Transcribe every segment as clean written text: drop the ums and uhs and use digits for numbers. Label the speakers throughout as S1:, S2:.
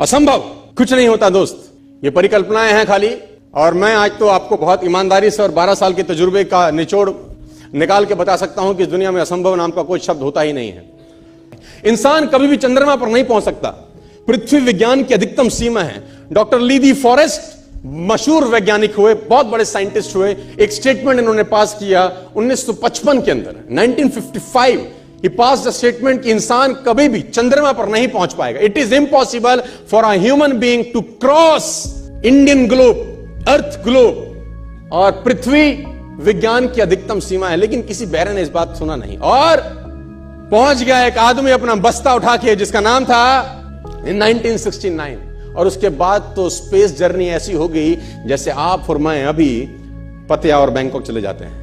S1: असंभव कुछ नहीं होता दोस्त, ये परिकल्पनाएं हैं खाली। और मैं आज तो आपको बहुत ईमानदारी से और 12 साल के तजुर्बे का निचोड़ निकाल के बता सकता हूं कि इस दुनिया में असंभव नाम का कोई शब्द होता ही नहीं है। इंसान कभी भी चंद्रमा पर नहीं पहुंच सकता, पृथ्वी विज्ञान की अधिकतम सीमा है। डॉक्टर ली दी फॉरेस्ट मशहूर वैज्ञानिक हुए, बहुत बड़े साइंटिस्ट हुए, एक स्टेटमेंट इन्होंने पास किया 1955 के अंदर, 1955 he passed a statement कि इंसान कभी भी चंद्रमा पर नहीं पहुंच पाएगा। It is impossible for a human being to cross Indian globe, earth globe, और पृथ्वी विज्ञान की अधिकतम सीमा है। लेकिन किसी बहरे ने इस बात सुना नहीं और पहुंच गया एक आदमी अपना बस्ता उठा के, जिसका नाम था in 1969। और उसके बाद तो स्पेस जर्नी ऐसी हो गई जैसे आप और मैं अभी पतिया और बैंकॉक चले जाते हैं।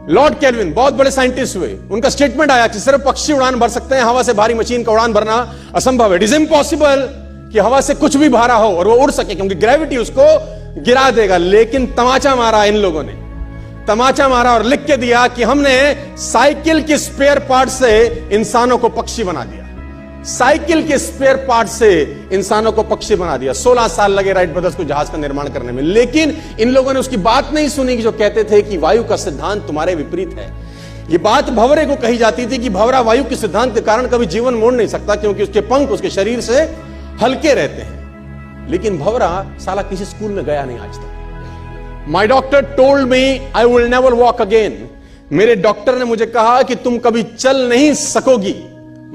S1: लॉर्ड केल्विन बहुत बड़े साइंटिस्ट हुए, उनका स्टेटमेंट आया कि सिर्फ पक्षी उड़ान भर सकते हैं, हवा से भारी मशीन का उड़ान भरना असंभव है। इट इज इम्पॉसिबल कि हवा से कुछ भी भारा हो और वो उड़ सके, क्योंकि ग्रेविटी उसको गिरा देगा। लेकिन तमाचा मारा इन लोगों ने, तमाचा मारा और लिख के दिया कि हमने साइकिल के स्पेयर पार्ट से इंसानों को पक्षी बना दिया, साइकिल के स्पेयर पार्ट से इंसानों को पक्षी बना दिया। 16 साल लगे राइट ब्रदर्स को जहाज का निर्माण करने में, लेकिन इन लोगों ने उसकी बात नहीं सुनी कि जो कहते थे कि वायु का सिद्धांत तुम्हारे विपरीत है। यह बात भंवरे को कही जाती थी कि भंवरा वायु के सिद्धांत के कारण कभी जीवन मोड़ नहीं सकता, क्योंकि उसके पंख उसके शरीर से हल्के रहते हैं। लेकिन भंवरा साला किसी स्कूल में गया नहीं आज तक। माई doctor told me I will never walk again. मेरे डॉक्टर ने मुझे कहा कि तुम कभी चल नहीं सकोगी।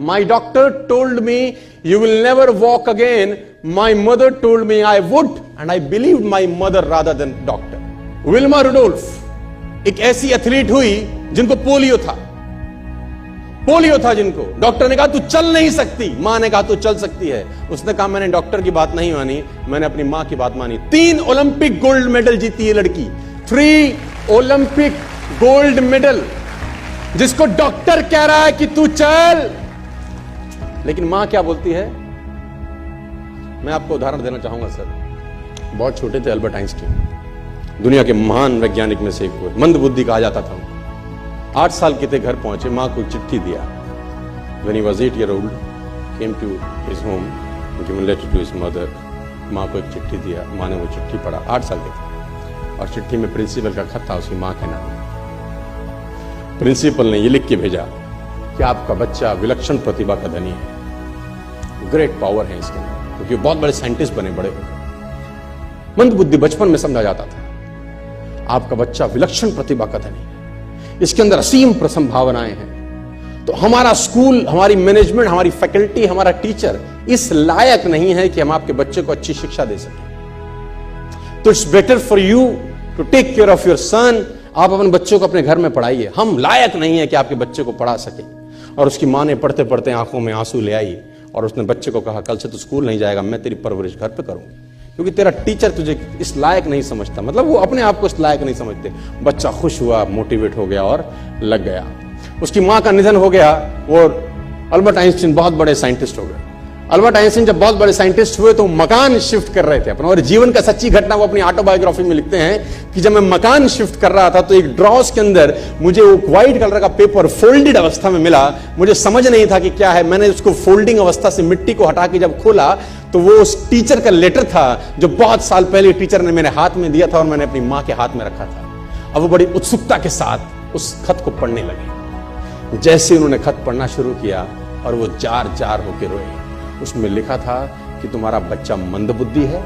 S1: My doctor told me you will never walk again. My mother told me I would, and I believed my mother rather than doctor. Wilma Rudolph एक ऐसी एथलीट हुई जिनको पोलियो था, पोलियो था जिनको डॉक्टर ने कहा तू चल नहीं सकती, मां ने कहा तू चल सकती है। उसने कहा मैंने डॉक्टर की बात नहीं मानी, मैंने अपनी मां की बात मानी। 3 ओलंपिक गोल्ड मेडल जीती है लड़की, 3 ओलंपिक गोल्ड मेडल, जिसको डॉक्टर कह रहा है कि तू चल। लेकिन मां क्या बोलती है? मैं आपको उदाहरण देना चाहूंगा सर। बहुत छोटे थे अल्बर्ट आइंस्टीन, दुनिया के महान वैज्ञानिक में से एक हुए, मंद बुद्धि कहा जाता था। 8 साल के थे, घर पहुंचे, मां को चिट्ठी दिया। When he was 8 year old, came to his home, given letter to his mother। मां को एक चिट्ठी दिया, मां ने वो चिट्ठी पढ़ा, 8 साल के थे, और चिट्ठी में प्रिंसिपल का खत था उसकी मां के नाम। प्रिंसिपल ने ये लिख के भेजा कि आपका बच्चा विलक्षण प्रतिभा का धनी है, ग्रेट पावर है इसके अंदर, क्योंकि बहुत बड़े साइंटिस्ट बने, बड़े हो गए। मंद बुद्धि बचपन में समझा जाता था। आपका बच्चा विलक्षण प्रतिभा का धनी है, इसके अंदर असीम संभावनाएं हैं। तो हमारा स्कूल, हमारी मैनेजमेंट, हमारी फैकल्टी, हमारा टीचर इस लायक नहीं है कि हम आपके बच्चे को अच्छी शिक्षा दे सकें। तो it's better for you to take care of your son. आप अपने बच्चों को अपने घर में पढ़ाइए, हम लायक नहीं है कि आपके बच्चे को पढ़ा सके। और उसकी मां ने पढ़ते पढ़ते आंखों में आंसू ले आई और उसने बच्चे को कहा कल से तू स्कूल नहीं जाएगा, मैं तेरी परवरिश घर पे करूंगी, क्योंकि तेरा टीचर तुझे इस लायक नहीं समझता। मतलब वो अपने आप को इस लायक नहीं समझते। बच्चा खुश हुआ, मोटिवेट हो गया और लग गया। उसकी मां का निधन हो गया, वो अल्बर्ट आइंस्टीन बहुत बड़े साइंटिस्ट हो गए। अल्बर्ट आइंस्टीन जब बहुत बड़े साइंटिस्ट हुए तो मकान शिफ्ट कर रहे थे अपना, और जीवन का सच्ची घटना वो अपनी ऑटोबायोग्राफी में लिखते हैं कि जब मैं मकान शिफ्ट कर रहा था तो एक ड्रॉस के अंदर मुझे वो व्हाइट कलर का पेपर फोल्डेड अवस्था में मिला। मुझे समझ नहीं था कि क्या है। मैंने उसको फोल्डिंग अवस्था से मिट्टी को हटा के जब खोला तो वो उस टीचर का लेटर था जो बहुत साल पहले टीचर ने मेरे हाथ में दिया था और मैंने अपनी मां के हाथ में रखा था। अब वो बड़ी उत्सुकता के साथ उस खत को पढ़ने लगे। जैसे उन्होंने खत पढ़ना शुरू किया और वो जार जार होकर रोए। उसमें लिखा था कि तुम्हारा बच्चा मंदबुद्धि है,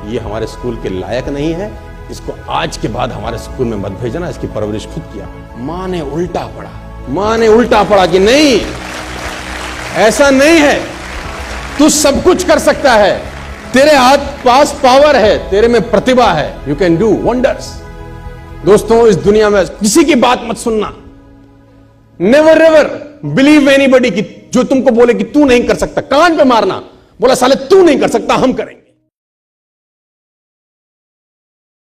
S1: ये हमारे स्कूल के लायक नहीं है, इसको आज के बाद हमारे स्कूल में मत भेजना, इसकी परवरिश खुद किया। मां ने उल्टा पढ़ा, मां ने उल्टा पढ़ा कि नहीं, ऐसा नहीं है, तू सब कुछ कर सकता है, तेरे हाथ पास पावर है, तेरे में प्रतिभा है, यू कैन डू वंडर्स। दोस्तों, इस दुनिया में किसी की बात मत सुनना। नेवर एवर बिलीव एनीबॉडी कि जो तुमको बोले कि तू नहीं कर सकता, कान पे मारना, बोला साले तू नहीं कर सकता, हम करेंगे।